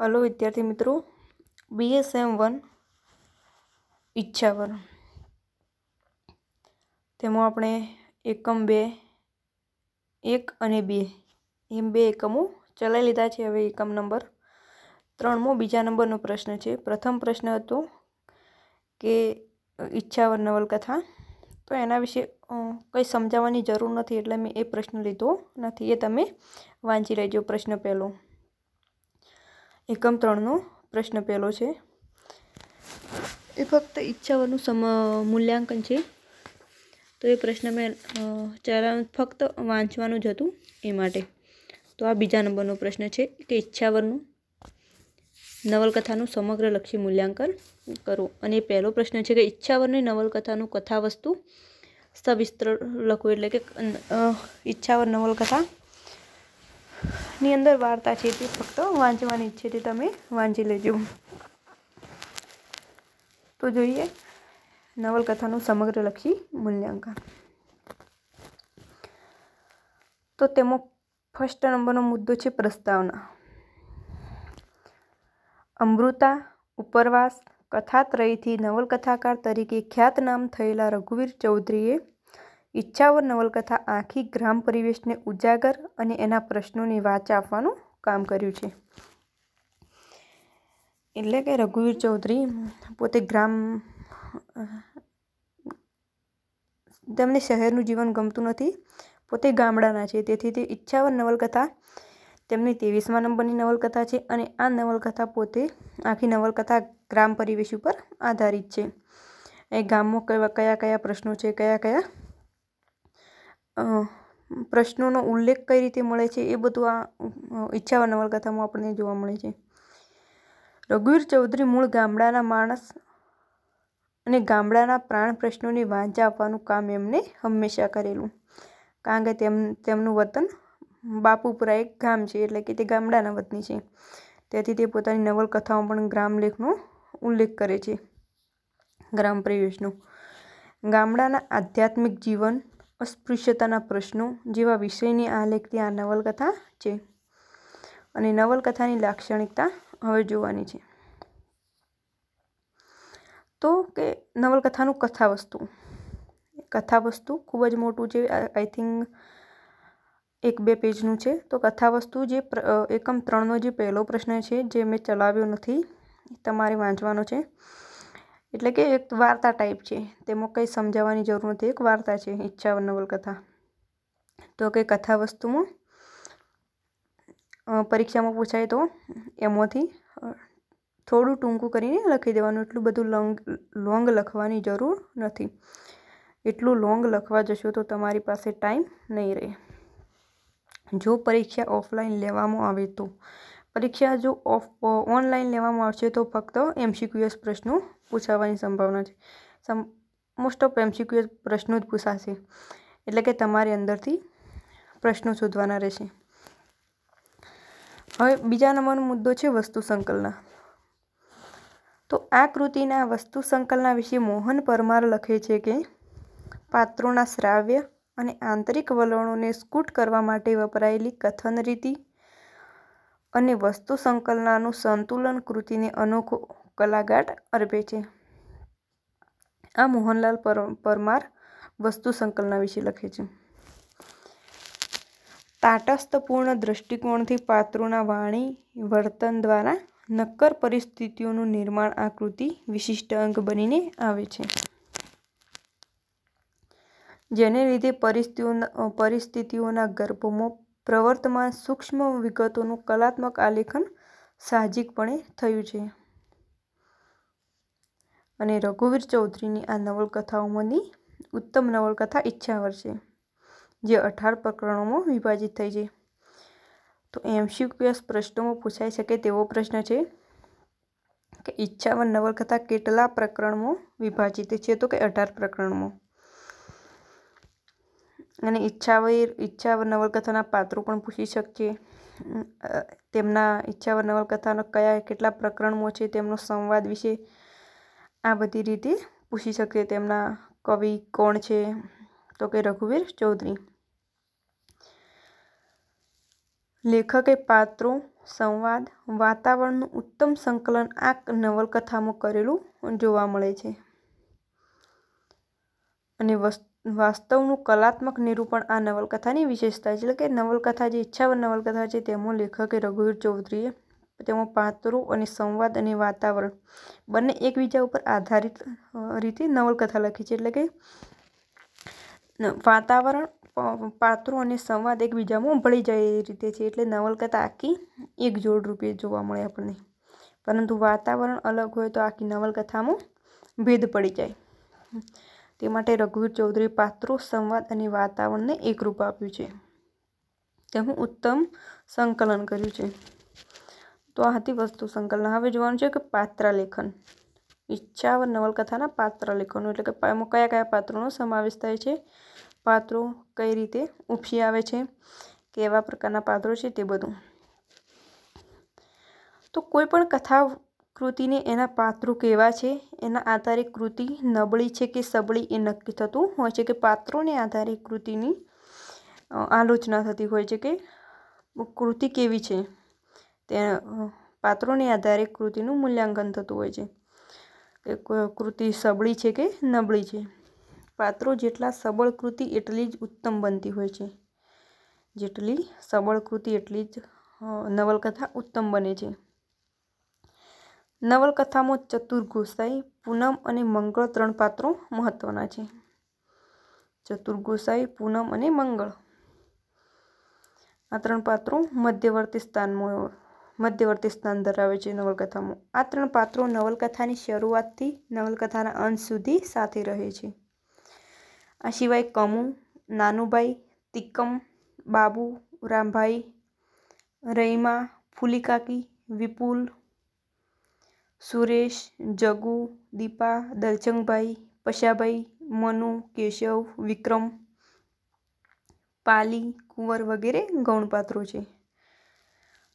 Hello વિદ્યાર્થી મિત્રો, BSM1 ઈચ્છાવર તેમાં આપણે એકમ 2 1 અને 2 એમ 2 એકમો ચલાવી લીધા છે। હવે એકમ નંબર 3 બીજા નંબરનો પ્રશ્ન છે। પ્રથમ પ્રશ્ન હતો કે ઈચ્છાવર નવલકથા, તો એના વિશે કંઈ સમજાવવાની જરૂર નથી એટલે મેં એ પ્રશ્ન લીધો નથી, એ તમે વાંચી લેજો। પ્રશ્ન પહેલો, એકમ 3નો પ્રશ્ન પહેલો છે, એ ફક્ત ઈચ્છાવરનું મૂલ્યાંકન છે, તો એ પ્રશ્ન મેં ફક્ત વાંચવાનું જ હતું એ માટે। તો આ બીજા નંબરનો પ્રશ્ન છે કે ઈચ્છાવરનું નવલકથાનું સમગ્રલક્ષી મૂલ્યાંકન કરો। અને પહેલો પ્રશ્ન છે કે ઈચ્છાવરની નવલકથાનું કથાવસ્તુ સવિસ્તર લખો, એટલે કે ઈચ્છાવર નવલકથાની અંદર વાર્તા છે તે ફક્ત વાંચવાની છે, તે તમે વાંચી લેજો। તો જોઈએ નવલકથાનું સમગ્રલક્ષી મૂલ્યાંકન। તો તેમાં ફર્સ્ટ નંબરનો મુદ્દો છે પ્રસ્તાવના। અમૃતા ઉપરવાસ કથાત્રયથી નવલકથાકાર તરીકે ખ્યાતનામ થયેલા રઘુવીર ચૌધરીએ ઈચ્છાવર નવલકથા આખી ગ્રામ પરિવેશને ઉજાગર અને એના પ્રશ્નોની વાચા આપવાનું કામ કર્યું છે। એટલે કે રઘુવીર ચૌધરી પોતે તેમને શહેરનું જીવન ગમતું નથી, પોતે ગામડાના છે, તેથી તે ઈચ્છાવર નવલકથા તેમની 23મા નંબરની નવલકથા છે અને આ નવલકથા પોતે આખી નવલકથા ગ્રામ પરિવેશ ઉપર આધારિત છે। એ ગામમાં કયા કયા પ્રશ્નો છે, કયા પ્રશ્નોનો ઉલ્લેખ કઈ રીતે મળે છે, એ બધું આ ઈચ્છાવર નવલકથામાં આપણને જોવા મળે છે। રઘુવીર ચૌધરી મૂળ ગામડાના માણસ અને ગામડાના પ્રાણ પ્રશ્નોની વાંચા આપવાનું કામ એમને હંમેશા કરેલું, કારણ કે તેમનું વતન બાપુપુરા એક ગામ છે, એટલે કે તે ગામડાના વતની છે, તેથી તે પોતાની નવલકથામાં પણ ગ્રામલેખનો ઉલ્લેખ કરે છે, ગ્રામ પરિવેશનો। ગામડાના આધ્યાત્મિક જીવન, અસ્પૃશ્યતાના પ્રશ્નો જેવા વિષયની આલેખતી આ નવલકથા છે। અને નવલકથાની લાક્ષણિકતા હવે જોવાની છે। તો કે નવલકથાનું કથાવસ્તુ ખૂબ જ મોટું છે, આઈ થિંક 1-2 પેજનું છે। તો કથાવસ્તુ જે એકમ 3નો જે પહેલો પ્રશ્ન છે, જે મેં ચલાવ્યો નથી, તમારે વાંચવાનો છે, એટલે કે એક વાર્તા ટાઈપ છે, તેમાં કંઈ સમજાવવાની જરૂર નથી, એક વાર્તા છે ઈચ્છાવર નવલકથા। તો કે કથાવસ્તુમાં પરીક્ષામાં પૂછાય તો એમાંથી થોડું ટૂંકું કરીને લખી દેવાનું, એટલું બધું લોંગ લખવાની જરૂર નથી, એટલું લોંગ લખવા જશો તો તમારી પાસે ટાઈમ નહીં રહે। જો પરીક્ષા ઓફલાઈન લેવામાં આવે તો, પરીક્ષા જો ઓનલાઈન લેવામાં આવશે તો ફક્ત MCQS પ્રશ્નો પૂછાવાની સંભાવના છે, મોસ્ટ ઓફ MCQS પ્રશ્નો જ પૂછાશે, એટલે કે તમારી અંદરથી પ્રશ્નો શોધવાના રહેશે। હવે બીજા નંબરનો મુદ્દો છે વસ્તુ સંકલન। તો આ કૃતિના વસ્તુ સંકલન વિશે મોહન પરમાર લખે છે કે પાત્રોના શ્રાવ્ય અને આંતરિક વલણોને સ્ફુટ કરવા માટે વપરાયેલી કથન રીતિ અને વસ્તુ સંકલનનું સંતુલન કૃતિને અનોખો કલાગાટ અર્પે છે। આ મોહનલાલ પરમાર વસ્તુ સંકલન વિશે લખે છે। તાટસ્થપૂર્ણ દ્રષ્ટિકોણથી પાત્રોના વાણી વર્તન દ્વારા નક્કર પરિસ્થિતિઓનું નિર્માણ આ કૃતિ વિશિષ્ટ અંગ બનીને આવે છે, જેને લીધે પરિસ્થિતિઓના ગર્ભમાં પ્રવર્તમાન સૂક્ષ્મ વિગતોનું કલાત્મક આલેખન સાહજિકપણે થયું છે। અને રઘુવીર ચૌધરીની આ નવલકથાઓમાંની ઉત્તમ નવલકથા ઈચ્છાવર છે, જે 18 પ્રકરણોમાં વિભાજિત થઈ છે। તો MCQS પ્રશ્નોમાં પૂછાઈ શકે તેવો પ્રશ્ન છે કે ઈચ્છાવર નવલકથા કેટલા પ્રકરણમાં વિભાજિત છે, તો કે 18 પ્રકરણમાં। અને ઈચ્છાવર નવલકથાના પાત્રો પણ પૂછી શકશે, તેમના ઈચ્છાવર નવલકથાના કેટલા પ્રકરણમાં છે, તેમનો સંવાદ વિશે આ બધી રીતે પૂછી શકશે। તેમના કવિ કોણ છે, તો કે રઘુવીર ચૌધરી। લેખકે પાત્રો, સંવાદ, વાતાવરણનું ઉત્તમ સંકલન આ નવલકથામાં કરેલું જોવા મળે છે. અને વાસ્તવનું કલાત્મક નિરૂપણ આ નવલકથાની વિશેષતા છે. એટલે કે નવલકથા જે ઈચ્છાવર નવલકથા છે તેમાં લેખકે રઘુવીર ચૌધરીએ તેમાં પાત્રો અને સંવાદ અને વાતાવરણ બંને એકબીજા ઉપર આધારિત રીતે નવલકથા લખી છે. એટલે કે વાતાવરણ, પાત્રો અને સંવાદ એકબીજામાં ભળી જાય એ રીતે છે. એટલે નવલકથા આખી એક જોડ રૂપે જોવા મળે આપણને. પરંતુ વાતાવરણ અલગ હોય તો આખી નવલકથામાં ભેદ પડી જાય. તે માટે રઘુવીર ચૌધરીએ પાત્રો, સંવાદ અને વાતાવરણને એકરૂપ આપ્યું છે. તેનું ઉત્તમ સંકલન કર્યું છે. તો આ હતી વસ્તુ સંકલન. હવે જોવાનું છે કે પાત્રાલેખન. ઈચ્છાવર નવલકથાના પાત્રાલેખનો એટલે કે એમાં કયા કયા પાત્રોનો સમાવેશ થાય છે, પાત્રો કઈ રીતે ઉપસી આવે છે, કેવા પ્રકારના પાત્રો છે તે બધું. તો કોઈ પણ કથા કૃતિને એના પાત્રો કેવા છે એના આધારે કૃતિ નબળી છે કે સબળી એ નક્કી થતું હોય છે. કે પાત્રોને આધારે કૃતિની આલોચના થતી હોય છે કે કૃતિ કેવી છે, તે પાત્રોને આધારે કૃતિનું મૂલ્યાંકન થતું હોય છે કે કૃતિ સબળી છે કે નબળી છે. પાત્રો જેટલા સબળ કૃતિ એટલી જ ઉત્તમ બનતી હોય છે. જેટલી સબળ કૃતિ એટલી જ નવલકથા ઉત્તમ બને છે. નવલકથામાં ચતુર ગોસાઈ, પૂનમ અને મંગળ 3 પાત્રો મહત્વના છે. ચતુર ગોસાઈ, પૂનમ અને મંગળ આ 3 પાત્રો મધ્યવર્તી સ્થાન ધરાવે છે નવલકથામાં. આ 3 પાત્રો નવલકથાની શરૂઆતથી નવલકથાના અંત સુધી સાથે રહે છે. આ સિવાય કમુ, નાનુભાઈ, તિકમ, બાબુ, રામભાઈ, રઈમા, ફૂલીકાકી, વિપુલ, સુરેશ, જગુ, દીપા, દલચંગભાઈ, પશાભાઈ, મનુ, કેશવ, વિક્રમ, પાલી, કુંવર વગેરે ગૌણ પાત્રો છે.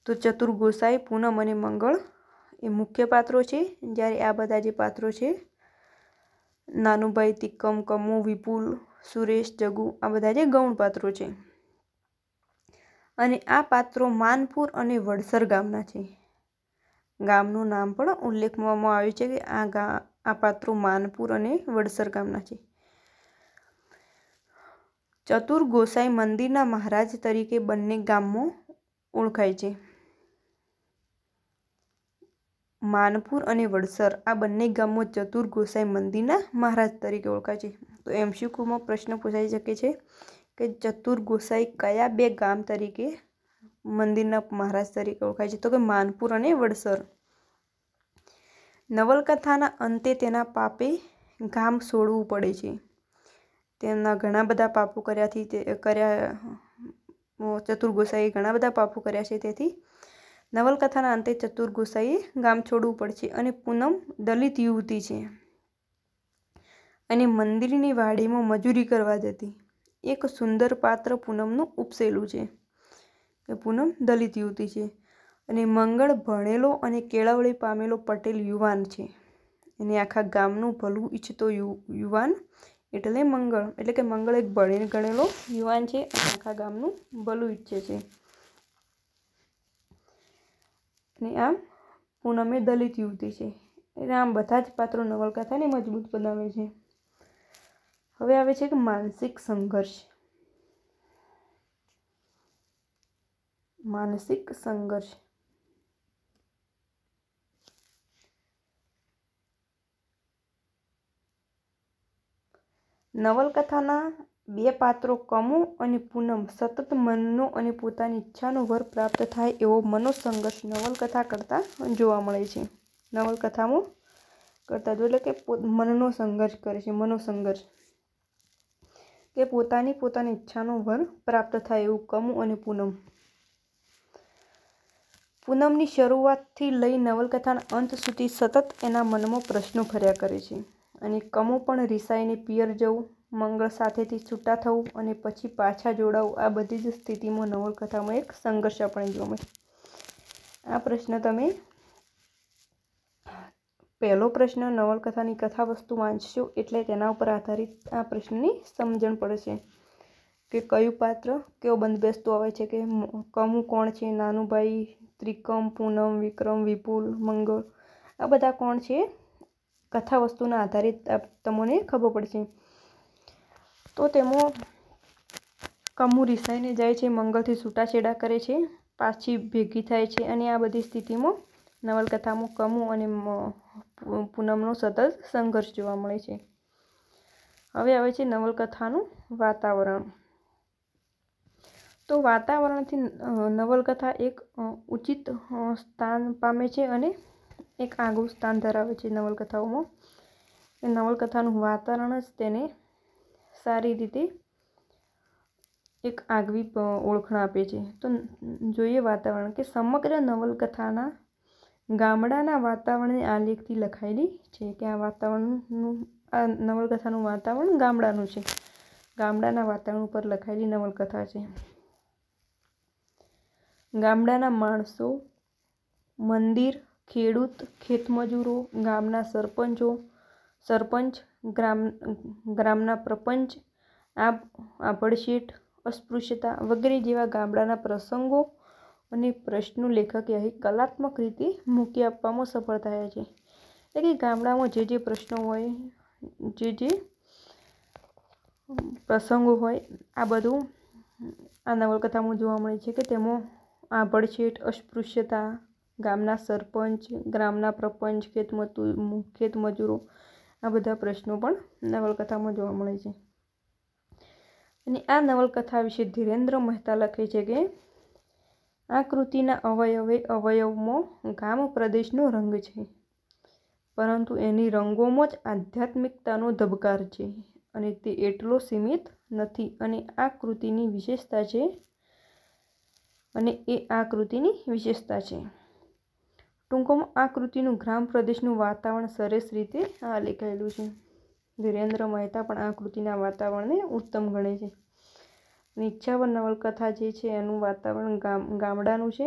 તો ચતુર ગોસાઈ, પૂનમ અને મંગળ એ મુખ્ય પાત્રો છે. જ્યારે આ બધા જે પાત્રો છે નાનુભાઈ, તિકમ, કમુ, વિપુલ, સુરેશ, જગુ આ બધા જે ગૌણ પાત્રો છે. અને આ પાત્રો માનપુર અને વડસર ગામના છે. ગામનું નામ પણ ઉલ્લેખવામાં આવ્યું છે કે આ પાત્રો માનપુર અને વડસર ગામના છે. ચતુર ગોસાઈ મંદિરના મહારાજ તરીકે બંને ગામમાં ઓળખાય છે. માનપુર અને વડસર આ બંને ગામો ચતુર ગોસાઈ મંદિરના મહારાજ તરીકે ઓળખાય છે. તો MCQમાં પ્રશ્ન પૂછાઈ શકે છે કે ચતુર ગોસાઈ કયા 2 ગામ તરીકે મંદિરના મહારાજ તરીકે ઓળખાય છે? તો કે માનપુર અને વડસર. નવલકથાના અંતે તેના પાપે ગામ છોડવું પડે છે. તેમના ઘણા બધા પાપો ચતુર ગોસાઈએ ઘણા બધા પાપો કર્યા છે. તેથી નવલકથાના અંતે ચતુર ગોસાઈએ ગામ છોડવું પડશે. અને પૂનમ દલિત યુવતી છે અને મંદિરની વાડીમાં મજૂરી કરવા જતી. એક સુંદર પાત્ર પૂનમનું ઉપસેલું છે કે પૂનમ દલિત યુવતી છે. અને મંગળ ભણેલો અને કેળવણી પામેલો પટેલ યુવાન છે. અને આખા ગામનું ભલું ઈચ્છતો યુવાન એટલે મંગળ. એટલે કે મંગળ એક ભણેલો ગણેલો યુવાન છે અને આખા ગામનું ભલું ઈચ્છે છે. અને આમ પૂનમ એ દલિત યુવતી છે. એટલે આમ બધા જ પાત્રો નવલકથાને મજબૂત બનાવે છે. હવે આવે છે કે માનસિક સંઘર્ષ. માનસિક સંઘર્ષ નવલકથાના 2 પાત્રો કમુ અને પૂનમ સતત મનનો અને પોતાની ઈચ્છાનો વર પ્રાપ્ત થાય એવો મનોસંઘર્ષ નવલકથા કરતા જોવા મળે છે. નવલકથામાં કરતા એટલે કે મનનો સંઘર્ષ કરે છે. મનોસંઘર્ષ કે પોતાની ઈચ્છાનો વર પ્રાપ્ત થાય એવું કમુ અને પૂનમ. પૂનમની શરૂઆતથી લઈ નવલકથાના અંત સુધી સતત એના મનમાં પ્રશ્નો ફર્યા કરે છે. અને કમુ પણ રિસાઈને પિયર જવું, મંગળ સાથેથી છૂટા થવું અને પછી પાછા જોડાવું આ બધી જ સ્થિતિમાં નવલકથામાં એક સંઘર્ષ આપણે જોવા મળે. આ પ્રશ્ન તમે પહેલો પ્રશ્ન નવલકથાની કથાવસ્તુ વાંચશો એટલે તેના ઉપર આધારિત આ પ્રશ્નની સમજણ પડશે કે કયું પાત્ર કેવો બંધબેસતું આવે છે કે કમુ કોણ છે, નાનુભાઈ, ત્રિકમ, પૂનમ, વિક્રમ, વિપુલ, મંગળ, આ બધા કોણ છે કથા વસ્તુના આધારિત તમને ખબર પડશે. તો તેમાં કમુ રિસાઈને જાય છે, મંગળથી છૂટાછેડા કરે છે, પાછી ભેગી થાય છે અને આ બધી સ્થિતિમાં નવલકથામાં કમુ અને પૂનમનો સતત સંઘર્ષ જોવા મળે છે. હવે આવે છે નવલકથાનું વાતાવરણ. તો વાતાવરણથી નવલકથા એક ઉચિત સ્થાન પામે છે અને એક આગવું સ્થાન ધરાવે છે નવલકથાઓમાં. નવલકથાનું વાતાવરણ જ તેને સારી રીતે એક આગવી ઓળખાણ આપે છે. તો જોઈએ વાતાવરણ કે સમગ્ર નવલકથાના ગામડાના વાતાવરણની આલેખથી લખાયેલી છે કે આ નવલકથાનું વાતાવરણ ગામડાનું છે. ગામડાના વાતાવરણ ઉપર લખાયેલી નવલકથા છે. ગામડાના માણસો, મંદિર, ખેડૂત, ખેતમજૂરો, ગામના સરપંચ, ગ્રામના પ્રપંચ, આભડશેઠ, અસ્પૃશ્યતા વગેરે જેવા ગામડાના પ્રસંગો અને પ્રશ્નો લેખકે અહીં કલાત્મક રીતે મૂકી આપવામાં સફળ થયા છે. એટલે કે ગામડામાં જે પ્રશ્નો હોય, જે પ્રસંગો હોય, આ બધું આ નવલકથામાં જોવા મળે છે કે તેમાં આભડશેઠ, અસ્પૃશ્યતા, ગામના સરપંચ, ગ્રામના પ્રપંચ, ખેતમજૂરો, આ બધા પ્રશ્નો પણ નવલકથામાં જોવા મળે છે. અને આ નવલકથા વિશે ધીરેન્દ્ર મહેતા લખે છે કે આ કૃતિના અવયવમાં ગામ પ્રદેશનો રંગ છે, પરંતુ એની રંગોમાં જ આધ્યાત્મિકતાનો ધબકાર છે અને તે એટલો સીમિત નથી અને આ કૃતિની વિશેષતા છે. ટૂંકમાં આ કૃતિનું ગ્રામ પ્રદેશનું વાતાવરણ સરસ રીતે આલેખાયેલું છે. ધીરેન્દ્ર મહેતા પણ આ કૃતિના વાતાવરણને ઉત્તમ ગણે છે. ઈચ્છાવર નવલકથા જે છે એનું વાતાવરણ ગામડાનું છે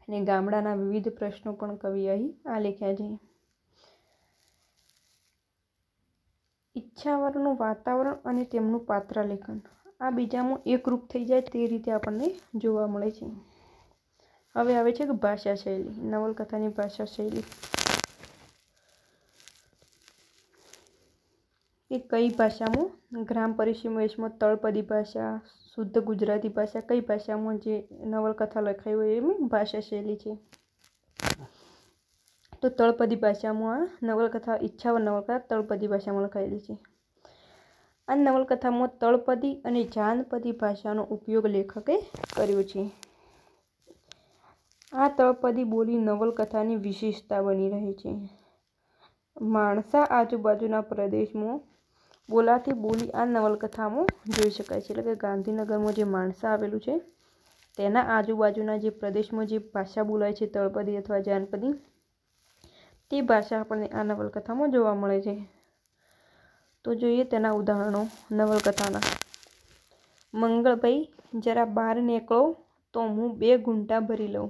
અને ગામડાના વિવિધ પ્રશ્નો પણ કવિ અહીં આલેખ્યા છે. ઈચ્છાવરનું વાતાવરણ અને તેમનું પાત્રાલેખન આ બીજામાં એકરૂપ થઈ જાય તે રીતે આપણને જોવા મળે છે. હવે આવે છે કે ભાષા શૈલી. નવલકથાની ભાષા શૈલી કે કઈ ભાષામાં ગ્રામ પરિવેશમાં તળપદી ભાષા, શુદ્ધ ગુજરાતી ભાષા, કઈ ભાષામાં જે નવલકથા લખાઈ હોય એની ભાષા શૈલી છે. તો તળપદી ભાષામાં આ નવલકથા ઈચ્છાવર નવલકથા તળપદી ભાષામાં લખાયેલી છે. આ નવલકથામાં તળપદી અને જાનપદી ભાષાનો ઉપયોગ લેખકે કર્યો છે. આ તળપદી બોલી નવલકથાની વિશેષતા બની રહે છે. માણસા આજુબાજુના પ્રદેશમાં બોલાતી બોલી આ નવલકથામાં જોઈ શકાય છે. એટલે કે ગાંધીનગરમાં જે માણસા આવેલું છે તેના આજુબાજુના જે પ્રદેશમાં જે ભાષા બોલાય છે તળપદી અથવા જાનપદી, તે ભાષા આપણને આ નવલકથામાં જોવા મળે છે. તો જોઈએ તેના ઉદાહરણો નવલકથાના. મંગળભાઈ જરા બહાર નીકળો તો હું 2 ઘૂંટા ભરી લઉં.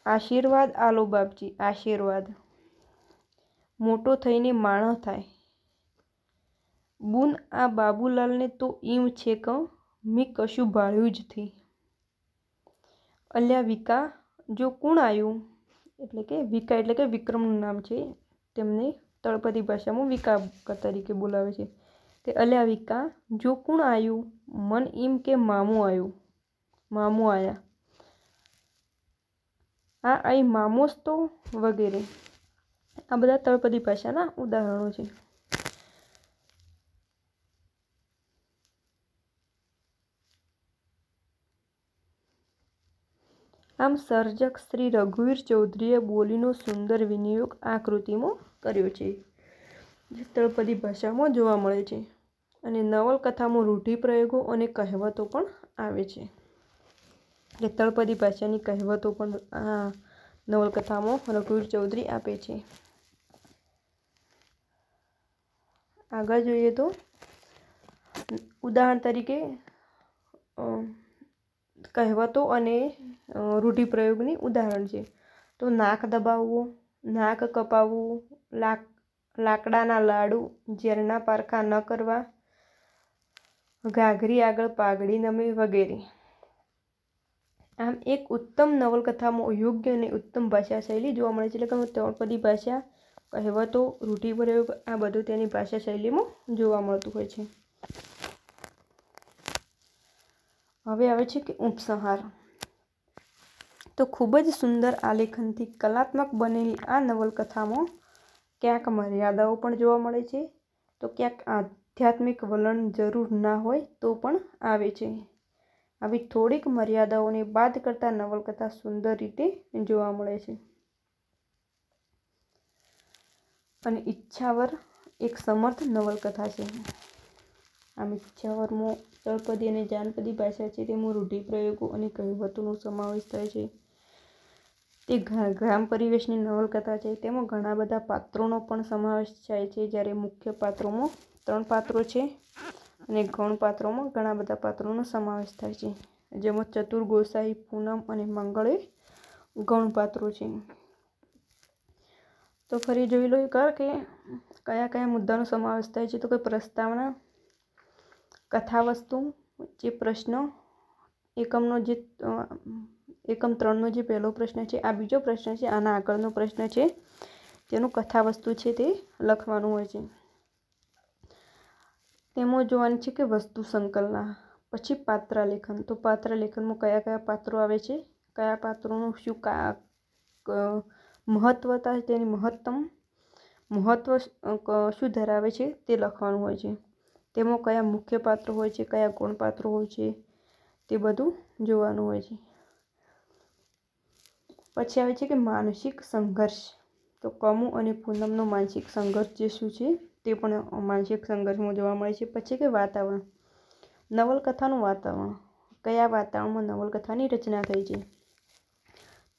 આશીર્વાદ આલો બાપજી, આશીર્વાદ. મોટો થઈને માણસ થાય. બુન આ બાબુલાલને તો ઈમ છે કે મી કશું ભાળ્યું જ થી. અલ્યા વિકા જો કોણ આવ્યું, એટલે કે વિકા એટલે કે વિક્રમનું નામ છે, તેમને તળપદી ભાષામાં વિકા તરીકે બોલાવે છે. તે અલ્યા વિકા જો કોણ આવ્યું, મન એમ કે મામું આવ્યું, મામું આયા. આ અહીં મામોસ તો વગેરે. આ બધા તળપદી ભાષાના ઉદાહરણો છે. આમ સર્જક શ્રી રઘુવીર ચૌધરીએ બોલીનો સુંદર વિનિયોગ આ કૃતિમાં કર્યો છે, જે તળપદી ભાષામાં જોવા મળે છે. અને નવલકથામાં રૂઢિપ્રયોગો અને કહેવતો પણ આવે છે. જે તળપદી ભાષાની કહેવતો પણ આ નવલકથામાં રઘુવીર ચૌધરી આપે છે. આગળ જોઈએ તો ઉદાહરણ તરીકે કહેવતો અને રૂઢિપ્રયોગની ઉદાહરણ છે. તો નાક દબાવવું, નાક કપાવવું, લાકડાના લાડુ, ઝેરના પારખા ન કરવા, ઘાઘરી આગળ પાઘડી નમે વગેરે. આમ એક ઉત્તમ નવલકથામાં યોગ્ય અને ઉત્તમ ભાષા શૈલી જોવા મળે છે. એટલે કે તળપદી ભાષા, કહેવતો, રૂઢિપ્રયોગ આ બધું તેની ભાષા શૈલીમાં જોવા મળતું હોય છે. હવે આવે છે કે ઉપસંહાર. તો ખૂબ જ સુંદર આલેખનથી કલાત્મક બનેલી આ નવલકથામાં ક્યાંક મર્યાદાઓ પણ જોવા મળે છે, તો ક્યાંક આધ્યાત્મિક વલણ જરૂર ના હોય તો પણ આવે છે. આવી થોડીક મર્યાદાઓને બાદ કરતા નવલકથા સુંદર રીતે જોવા મળે છે. અને ઈચ્છાવર એક સમર્થ નવલકથા છે. આમ ઈચ્છાવરમાં તળપદી અને જાનપદી ભાષા છે, તેમાં રૂઢિપ્રયોગો અને કહેવતોનો સમાવેશ થાય છે. તે ગ્રામ પરિવેશની નવલકથા છે. તેમાં ઘણા બધા પાત્રોનો પણ સમાવેશ થાય છે. જ્યારે મુખ્ય પાત્રોમાં 3 પાત્રો છે અને ગૌણ પાત્રોમાં ઘણા બધા પાત્રોનો સમાવેશ થાય છે. જેમાં ચતુર, ગોસાઈ, પૂનમ અને મંગળ એ ગૌણ પાત્રો છે. તો ફરી જોઈ લો કે કયા કયા મુદ્દાનો સમાવેશ થાય છે. તો કે પ્રસ્તાવના, કથાવસ્તુ, જે પ્રશ્ન, એકમ 3નો જે પહેલો પ્રશ્ન છે, આ બીજો પ્રશ્ન છે, આના આગળનો પ્રશ્ન છે, તેનું કથાવસ્તુ છે તે લખવાનું હોય છે. તેમાં જોવાની છે કે વસ્તુ સંકલના, પછી પાત્રાલેખન. તો પાત્રાલેખનમાં કયા કયા પાત્રો આવે છે, કયા પાત્રોનું શું મહત્વતા, તેની મહત્વ શું ધરાવે છે તે લખવાનું હોય છે. તેમાં કયા મુખ્ય પાત્રો હોય છે, કયા ગૌણ પાત્રો હોય છે, તે બધું જોવાનું હોય છે. પછી આવે છે કે માનસિક સંઘર્ષ. તો કમુ અને પૂનમનો માનસિક સંઘર્ષ જે શું છે તે પણ માનસિક સંઘર્ષમાં જોવા મળે છે. પછી કે વાતાવરણ, નવલકથાનું વાતાવરણ, કયા વાતાવરણમાં નવલકથાની રચના થઈ છે.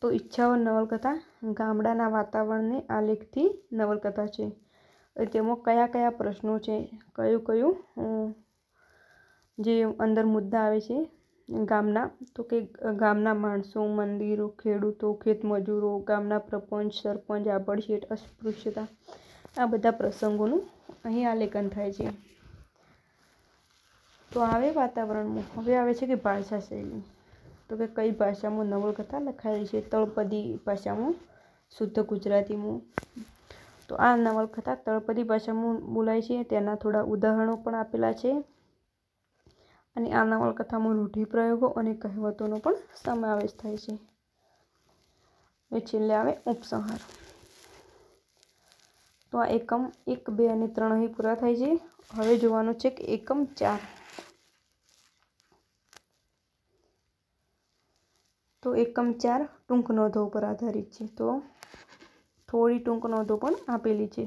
તો ઈચ્છાવર નવલકથા ગામડાના વાતાવરણને આલેખથી નવલકથા છે. તેમાં કયા કયા પ્રશ્નો છે, કયું જે અંદર મુદ્દા આવે છે ગામના, તો કે ગામના માણસો, મંદિરો, ખેડૂતો, ખેતમજૂરો, ગામના પ્રપંચ, સરપંચ, આભડશેઠ, અસ્પૃશ્યતા, આ બધા પ્રસંગોનું અહીં આલેખન થાય છે. તો આવે વાતાવરણમાં. હવે આવે છે કે ભાષા શૈલી. તો કે કઈ ભાષામાં નવલકથા લખાયેલી છે. તળપદી ભાષામાં, શુદ્ધ ગુજરાતીમાં. તો આ નવલકથા તળપદી ભાષામાં બોલાય છે. તેના થોડા ઉદાહરણો પણ આપેલા છે. અને આ નવલકથામાં રૂઢિપ્રયોગો અને કહેવતોનો પણ સમાવેશ થાય છે. એ છેલ્લે આવે ઉપસંહાર. તો આ એકમ 1, 2 અને 3 અહીં પૂરા થાય છે. હવે જોવાનું છે કે એકમ 4. તો એકમ 4 ટૂંક નોંધો પર આધારિત છે. તો થોડી ટૂંક નોંધો પણ આપેલી છે,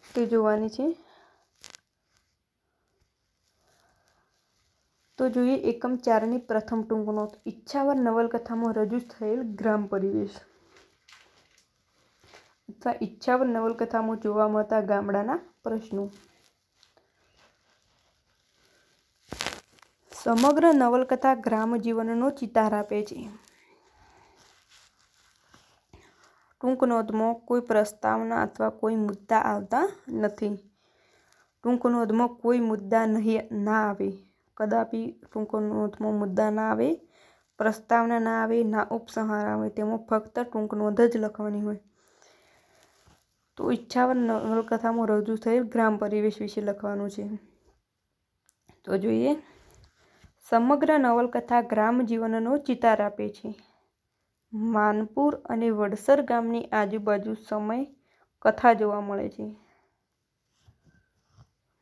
તે જોવાની છે. તો જોઈએ એકમ 4ની પ્રથમ ટૂંક નોંધ. ઈચ્છાવર નવલકથામાં રજૂ થયેલ ગ્રામ પરિવેશ અથવા ઈચ્છાવર નવલકથામાં જોવા મળતા ગામડાના પ્રશ્નો. સમગ્ર નવલકથા ગ્રામ જીવનનો ચિતાર આપે છે. ટૂંક નોંધમાં કોઈ પ્રસ્તાવના અથવા કોઈ મુદ્દા આવતા નથી. ટૂંક નોંધમાં કોઈ મુદ્દા ના આવે, કદાપી ટૂંક નોંધમાં મુદ્દા ના આવે, પ્રસ્તાવના ના આવે, ના ઉપસંહાર આવે. તેમાં ફક્ત ટૂંક નોંધ જ લખવાની હોય. તો ઈચ્છાવર નવલકથામાં રજૂ થયેલ ગ્રામ પરિવેશ વિશે લખવાનું છે. તો જોઈએ, સમગ્ર નવલકથા ગ્રામ જીવનનો ચિતાર આપે છે. માનપુર અને વડસર ગામની આજુબાજુ સમય કથા જોવા મળે છે.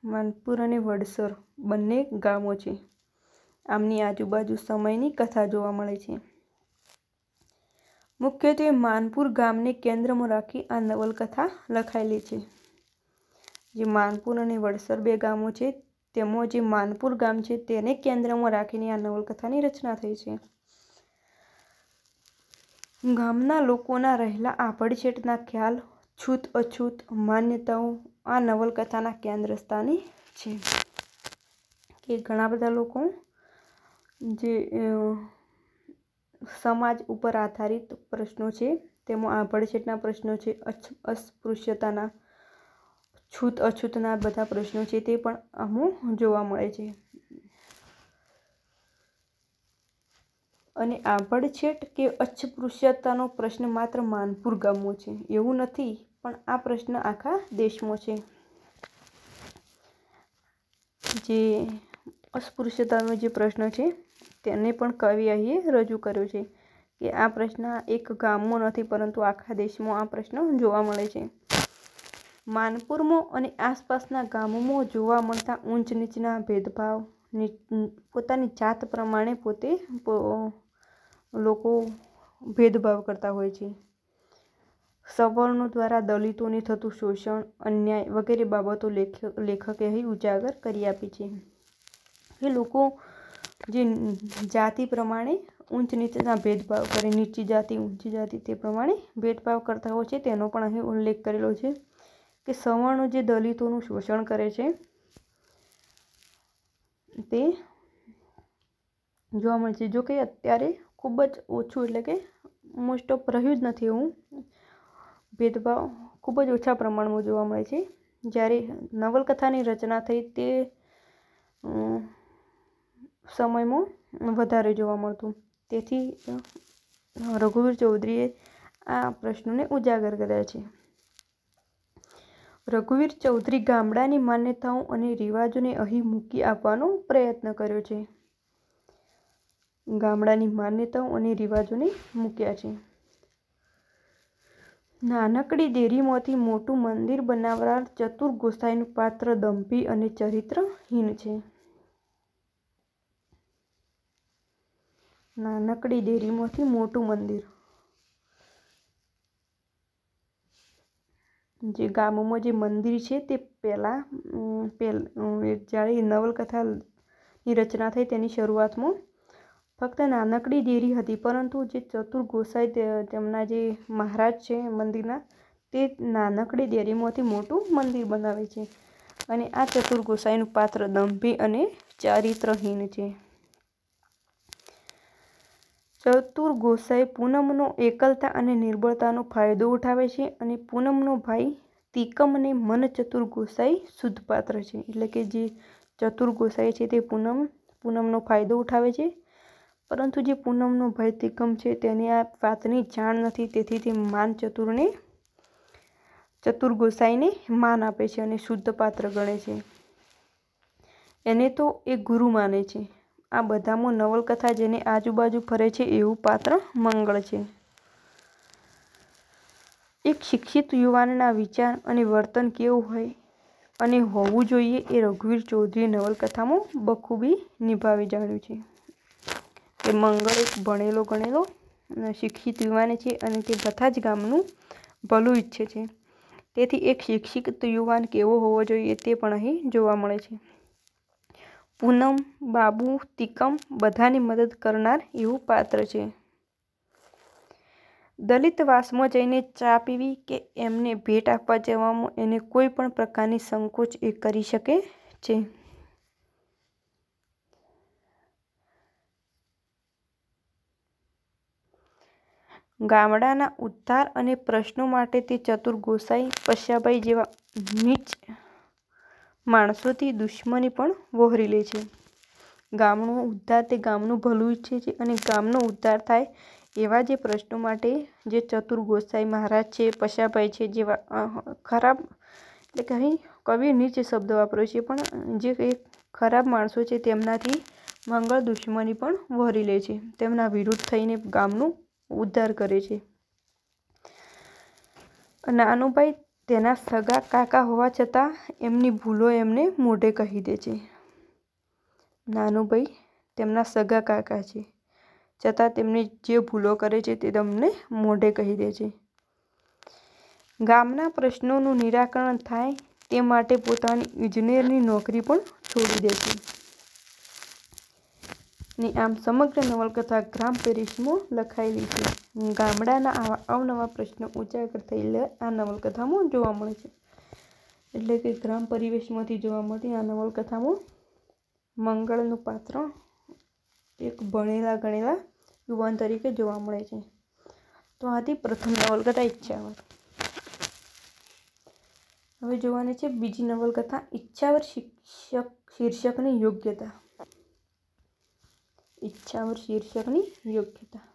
માનપુર અને વડસર બંને ગામો છે. આમની આજુબાજુ સમયની કથા જોવા મળે છે. મુખ્યત્વે માનપુર ગામને કેન્દ્રમાં રાખી આ નવલકથા લખાયેલી છે. જે માનપુર અને વડસર 2 ગામો છે, તેમાં જે માનપુર ગામ છે તેને કેન્દ્રમાં રાખીને આ નવલકથાની રચના થઈ છે. ગામના લોકોના રહેલા આભડછેટના ખ્યાલ, છૂત અછૂત માન્યતાઓ આ નવલકથાના કેન્દ્ર સ્થાને છે. કે ઘણા બધા લોકો જે સમાજ ઉપર આધારિત પ્રશ્નો છે, તેમાં આભડછેટના પ્રશ્નો છે, અસ્પૃશ્યતાના, છૂત અછૂતના બધા પ્રશ્નો છે તે પણ આમાં જોવા મળે છે. અને આભડછેટ કે અસ્પૃશ્યતાનો પ્રશ્ન માત્ર માનપુર ગામમાં છે એવું નથી, પણ આ પ્રશ્ન આખા દેશમાં છે. જે અસ્પૃશ્યતાનો જે પ્રશ્ન છે તેને પણ કવિ અહીં રજૂ કર્યો છે કે આ પ્રશ્ન એક ગામમાં નથી પરંતુ આખા દેશમાં આ પ્રશ્ન જોવા મળે છે. માનપુરમાં અને આસપાસના ગામોમાં જોવા મળતા ઊંચ નીચના ભેદભાવ, પોતાની જાત પ્રમાણે પોતે લોકો ભેદભાવ કરતા હોય છે. સવર્ણો દ્વારા દલિતોને થતું શોષણ, અન્યાય વગેરે બાબતો લેખકે અહીં ઉજાગર કરી આપી છે. એ લોકો જે જાતિ પ્રમાણે ઊંચ નીચના ભેદભાવ કરે, નીચી જાતિ ઊંચી જાતિ તે પ્રમાણે ભેદભાવ કરતા હોય છે તેનો પણ અહીં ઉલ્લેખ કરેલો છે કે સવર્ણો જે દલિતોનું શોષણ કરે છે તે જોવા મળે છે. જો કે અત્યારે ખૂબ જ ઓછું, એટલે કે મોસ્ટ ઓફ રહ્યું જ નથી એવું ભેદભાવ, ખૂબ જ ઓછા પ્રમાણમાં જોવા મળે છે. જ્યારે નવલકથાની રચના થઈ તે સમયમાં વધારે જોવા મળતું. તેથી રઘુવીર ચૌધરીએ આ પ્રશ્નોને ઉજાગર કર્યા છે. રઘુવીર ચૌધરી ગામડાની માન્યતાઓ અને રિવાજોને અહીં મૂકી આપવાનો પ્રયત્ન કર્યો છે. ગામડાની માન્યતાઓ અને રિવાજોને મૂક્યા છે. નાનકડી દેરીમાંથી મોટું મંદિર બનાવનાર ચતુર ગોસાઈનું પાત્ર દંભી અને ચરિત્રહીન છે. નાનકડી દેરીમાંથી મોટું મંદિર, જે ગામમાં જે મંદિર છે તે જ્યારે નવલકથાની રચના થઈ તેની શરૂઆતમાં ફક્ત નાનકડી દેરી હતી, પરંતુ જે ચતુર ગોસાઈ તેમના જે મહારાજ છે મંદિરના તે નાનકડી દેરીમાંથી મોટું મંદિર બનાવે છે. અને આ ચતુર ગોસાઈનું પાત્ર દંભી અને ચારિત્રહીન છે. ચતુર ગોસાઈ પૂનમનો એકલતા અને નિર્બળતાનો ફાયદો ઉઠાવે છે અને પૂનમનો ભાઈ તિકમને મન ચતુર ગોસાઈ શુદ્ધ પાત્ર છે. એટલે કે જે ચતુર ગોસાઈ છે તે પૂનમનો ફાયદો ઉઠાવે છે, પરંતુ જે પૂનમનો ભાઈ તિકમ છે તેને આ વાતની જાણ નથી, તેથી તે ચતુર ગોસાઈને માન આપે છે અને શુદ્ધ પાત્ર ગણે છે. એને તો એ ગુરુ માને છે. આ બધામાં નવલકથા જેને આજુબાજુ ફરે છે એવું પાત્ર મંગળ છે. એક શિક્ષિત યુવાનના વિચાર અને વર્તન કેવું હોય અને હોવું જોઈએ એ રઘુવીર ચૌધરીએ નવલકથામાં બખૂબી નિભાવી જાણ્યું છે. કે મંગળ એક ભણેલો ગણેલો શિક્ષિત યુવાન છે અને તે બધા જ ગામનું ભલું ઈચ્છે છે. તેથી એક શિક્ષિત યુવાન કેવો હોવો જોઈએ તે પણ અહીં જોવા મળે છે. પૂનમ, બાબુ, તિકમ બધાની મદદ કરનાર એવું પાત્ર છે. દલિતવાસમાં જઈને ચા પીવી કે એમને ભેટ આપવા જવામાં એને કોઈ પણ પ્રકારની સંકોચ એ કરી શકે છે. ગામડાના ઉદ્ધાર અને પ્રશ્નો માટે તે ચતુર ગોસાઈ, પસ્યાભાઈ જેવા નીચ માણસોથી દુશ્મની પણ વહોરી લે છે. ગામનો ઉદ્ધાર, તે ગામનું ભલું ઈચ્છે છે અને ગામનો ઉદ્ધાર થાય એવા જે પ્રશ્નો માટે જે ચતુર ગોસાઈ મહારાજ છે, પસ્યાભાઈ છે જેવા ખરાબ, એટલે કે અહીં કવિએ નીચ શબ્દ વાપર્યો છે, પણ જે ખરાબ માણસો છે તેમનાથી મંગળ દુશ્મની પણ વહોરી લે છે. તેમના વિરુદ્ધ થઈને ગામનું ઉદ્ધાર કરે છે. નાનુભાઈ તેના સગા કાકા હોવા છતાં એમની ભૂલો એમને મોઢે કહી દે છે. નાનુભાઈ તેમના સગા કાકા છે છતાં તેમની જે ભૂલો કરે છે તે તેમને મોઢે કહી દે છે. ગામના પ્રશ્નોનું નિરાકરણ થાય તે માટે પોતાની ઇજનેરની નોકરી પણ છોડી દે છે. ને આમ સમગ્ર નવલકથા ગ્રામ પરિવેશમાં લખાયેલી છે. ગામડાના આવા અવનવા પ્રશ્નો ઉજાગર થયેલા આ નવલકથામાં જોવા મળે છે. એટલે કે ગ્રામ પરિવેશમાંથી જોવા મળતી આ નવલકથામાં મંગળનું પાત્ર એક ભણેલા ગણેલા યુવાન તરીકે જોવા મળે છે. તો આથી પ્રથમ નવલકથા ઈચ્છાવર. હવે જોવાની છે બીજી નવલકથા ઈચ્છાવર શીર્ષકની યોગ્યતા. ઈચ્છાવર શીર્ષકની યોગ્યતા.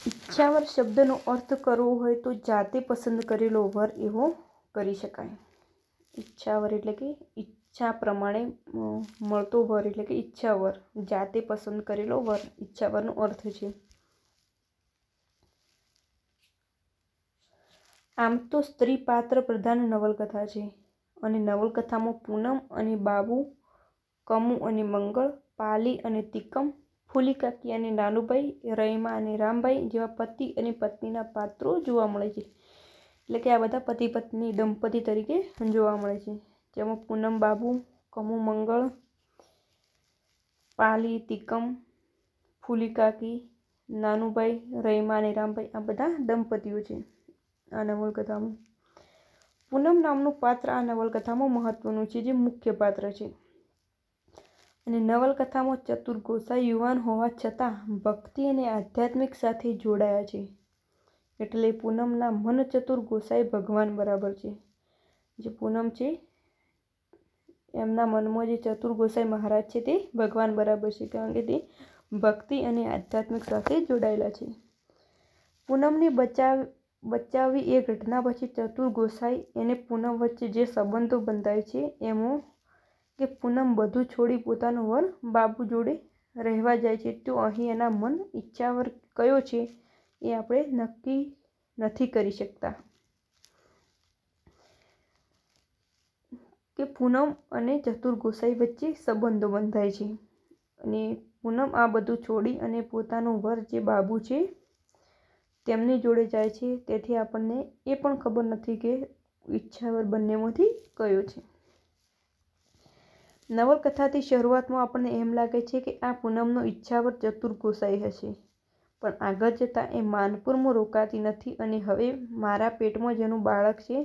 ઈચ્છાવર શબ્દનો અર્થ કરવો હોય તો જાતે પસંદ કરેલો વર એવો કરી શકાય. ઈચ્છાવર એટલે કે ઈચ્છા પ્રમાણે મળતો વર એટલે કે ઈચ્છાવર. જાતે પસંદ કરેલો વર ઈચ્છાવરનો અર્થ છે. આમ તો સ્ત્રી પાત્ર પ્રધાન નવલકથા છે અને નવલકથામાં પૂનમ અને બાબુ, કમુ અને મંગળ, પાલી અને તિકમ, ફૂલીકાકી અને નાનુભાઈ, રૈમા અને રામભાઈ જેવા પતિ અને પત્નીના પાત્રો જોવા મળે છે. એટલે કે આ બધા પતિ પત્ની દંપતી તરીકે જોવા મળે છે. જેમાં પૂનમ બાબુ, કમુ મંગળ, પાલી તિકમ, ફૂલીકાકી, નાનુભાઈ, રૈમા અને રામભાઈ આ બધા દંપતીઓ છે આ નવલકથામાં. પૂનમ નામનું પાત્ર આ નવલકથામાં મહત્વનું છે, જે મુખ્ય પાત્ર છે. અને નવલકથામાં ચતુર ગોસાઈ યુવાન હોવા છતાં ભક્તિ અને આધ્યાત્મિક સાથે જોડાયા છે. એટલે પૂનમના મન ચતુર ગોસાઈ ભગવાન બરાબર છે. જે પૂનમ છે એમના મનમાં જે ચતુર ગોસાઈ મહારાજ છે તે ભગવાન બરાબર છે, કારણ કે તે ભક્તિ અને આધ્યાત્મિક સાથે જોડાયેલા છે. પૂનમને બચાવવી એ ઘટના પછી ચતુર ગોસાઈ અને પૂનમ વચ્ચે જે સંબંધો બંધાય છે એમાં કે પૂનમ બધું છોડી પોતાનો વર બાબુ જોડે રહેવા જાય છે, તો અહીં એના મન ઈચ્છાવર કયો છે એ આપણે નક્કી નથી કરી શકતા. કે પૂનમ અને ચતુર ગોસાઈ વચ્ચે સંબંધો બંધાય છે અને પૂનમ આ બધું છોડી અને પોતાનો વર જે બાબુ છે તેમની જોડે જાય છે. તેથી આપણને એ પણ ખબર નથી કે ઈચ્છાવર બંનેમાંથી કયો છે. નવલકથાથી શરૂઆતમાં આપણને એમ લાગે છે કે આ પૂનમનો ઈચ્છાવર ચતુર ગોસાઈ હશે, પણ આગળ જતાં એ માનપુરમાં રોકાતી નથી અને હવે મારા પેટમાં જેનું બાળક છે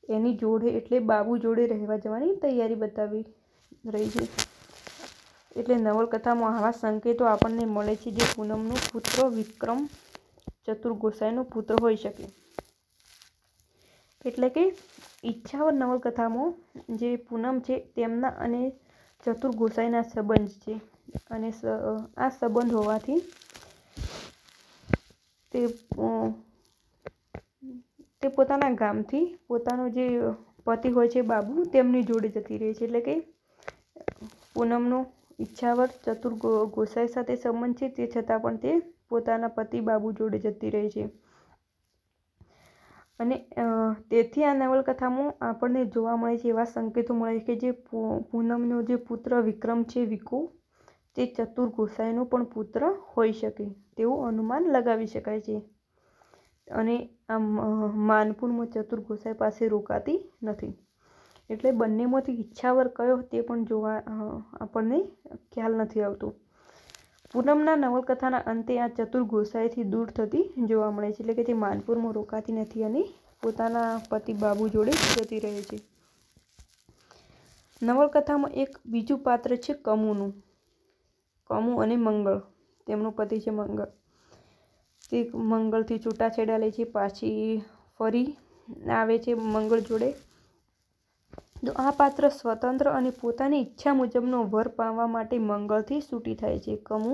એની જોડે એટલે બાબુ જોડે રહેવા જવાની તૈયારી બતાવી રહી છે. એટલે નવલકથામાં આવા સંકેતો આપણને મળે છે જે પૂનમનો પુત્ર વિક્રમ ચતુર ગોસાઈનો પુત્ર હોઈ શકે. એટલે કે ઈચ્છાવર નવલકથામાં જે પૂનમ છે તેમના અને ચતુર ગોસાઈના સંબંધ છે અને આ સંબંધ હોવાથી તે પોતાના ગામથી પોતાનો જે પતિ હોય છે બાબુ તેમની જોડે જતી રહે છે. એટલે કે પૂનમનો ઈચ્છાવર ચતુર ગોસાઈ સાથે સંબંધ છે, તે છતાં પણ તે પોતાના પતિ બાબુ જોડે જતી રહે છે. અને તેથી આ નવલકથામાં આપણને જોવા મળે છે એવા સંકેતો મળે છે કે જે પૂનમનો જે પુત્ર વિક્રમ છે વિકુ તે ચતુર ગોસાઈનો પણ પુત્ર હોઈ શકે તેવું અનુમાન લગાવી શકાય છે. અને આ માનપુરમાં ચતુર ગોસાઈ પાસે રોકાતી નથી. એટલે બંનેમાંથી ઈચ્છાવર કયો તે પણ જોવા આપણને ખ્યાલ નથી આવતો. પૂનમના નવલકથાના અંતે આ ચતુર ગોસાઈથી દૂર થતી જોવા મળે છે. એટલે કે તે માનપુરમાં રોકાતી નથી અને પોતાના પતિ બાબુ જોડે જતી રહે છે. નવલકથામાં એક બીજું પાત્ર છે કમુનું. કમુ અને મંગળ, તેમનો પતિ છે મંગળ. તે મંગળથી છૂટાછેડા લે છે, પાછી ફરી આવે છે મંગળ જોડે. તો આ પાત્ર સ્વતંત્ર અને પોતાની ઈચ્છા મુજબનો વર પામવા માટે મંગળથી છૂટી થાય છે. કમુ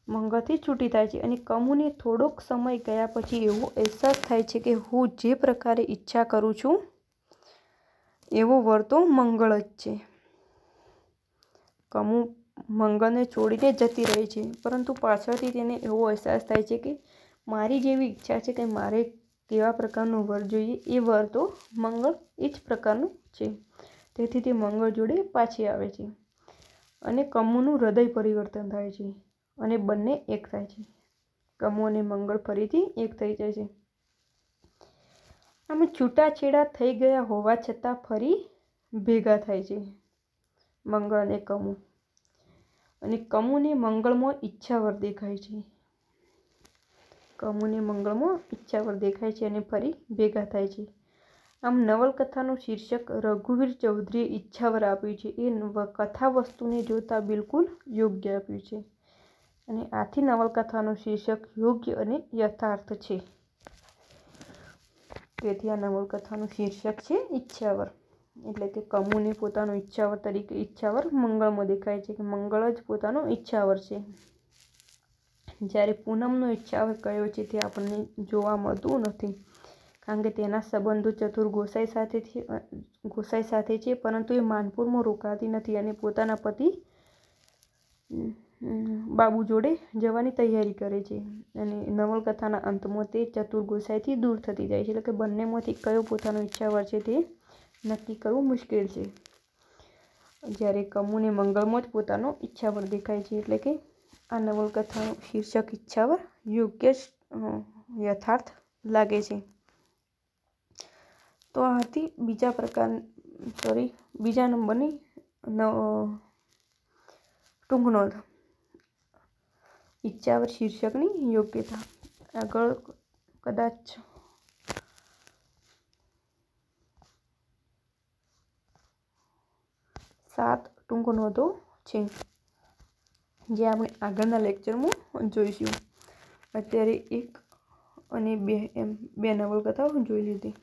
મંગળથી છૂટી થાય છે અને કમુને થોડોક સમય ગયા પછી એવો અહેસાસ થાય છે કે હું જે પ્રકારે ઈચ્છા કરું છું એવો વર તો મંગળ જ છે. કમુ મંગળને છોડીને જતી રહે છે, પરંતુ પાછળથી તેને એવો અહેસાસ થાય છે કે મારી જેવી ઈચ્છા છે કે મારે કેવા પ્રકારનું વર જોઈએ એ વર તો મંગળ એ જ પ્રકારનું છે. તેથી તે મંગળ જોડે પાછી આવે છે અને કમુનું હૃદય પરિવર્તન થાય છે અને બંને એક થાય છે. કમુ અને મંગળ ફરીથી એક થઈ જાય છે. આમ છૂટાછેડા થઈ ગયા હોવા છતાં ફરી ભેગા થાય છે મંગળ અને કમુ. અને કમુને મંગળમાં ઈચ્છાવર દેખાય છે. કમુને મંગળમાં ઈચ્છાવર દેખાય છે અને ફરી ભેગા થાય છે. આમ નવલકથાનું શીર્ષક રઘુવીર ચૌધરીએ ઈચ્છાવર આપ્યું છે એ કથા વસ્તુને જોતાં બિલકુલ યોગ્ય આપ્યું છે અને આથી નવલકથાનું શીર્ષક યોગ્ય અને યથાર્થ છે. તેથી આ નવલકથાનું શીર્ષક છે ઈચ્છાવર, એટલે કે કમુને પોતાનો ઈચ્છાવર તરીકે ઈચ્છાવર મંગળમાં દેખાય છે કે મંગળ જ પોતાનો ઈચ્છાવર છે. જ્યારે પૂનમનો ઈચ્છાવર કયો છે તે આપણને જોવા મળતું નથી, કારણ કે તેના સંબંધો ચતુર ગોસાઈ સાથે છે, પરંતુ એ માનપુરમાં રોકાતી નથી અને પોતાના પતિ બાબુ જોડે જવાની તૈયારી કરે છે. અને નવલકથાના અંતમાં તે ચતુર ગોસાઈથી દૂર થતી જાય છે, એટલે કે બંનેમાંથી કયો પોતાનો ઈચ્છાવર છે તે નક્કી કરવું મુશ્કેલ છે. જ્યારે કમુને મંગળમાં જ પોતાનો ઈચ્છાવર દેખાય છે, એટલે કે આ નવલકથાનું શીર્ષક ઈચ્છાવર યોગ્ય યથાર્થ લાગે છે. તો આ હતી બીજા નંબરની ટૂંક નોંધ, ઈચ્છાવર શીર્ષકની યોગ્યતા. આગળ કદાચ 7 ટૂંક નોંધો છે જે આપણે આગળના લેક્ચરમાં જોઈશું. અત્યારે 1 અને 2 એમ 2 નવલકથાઓ જોઈ લીધી.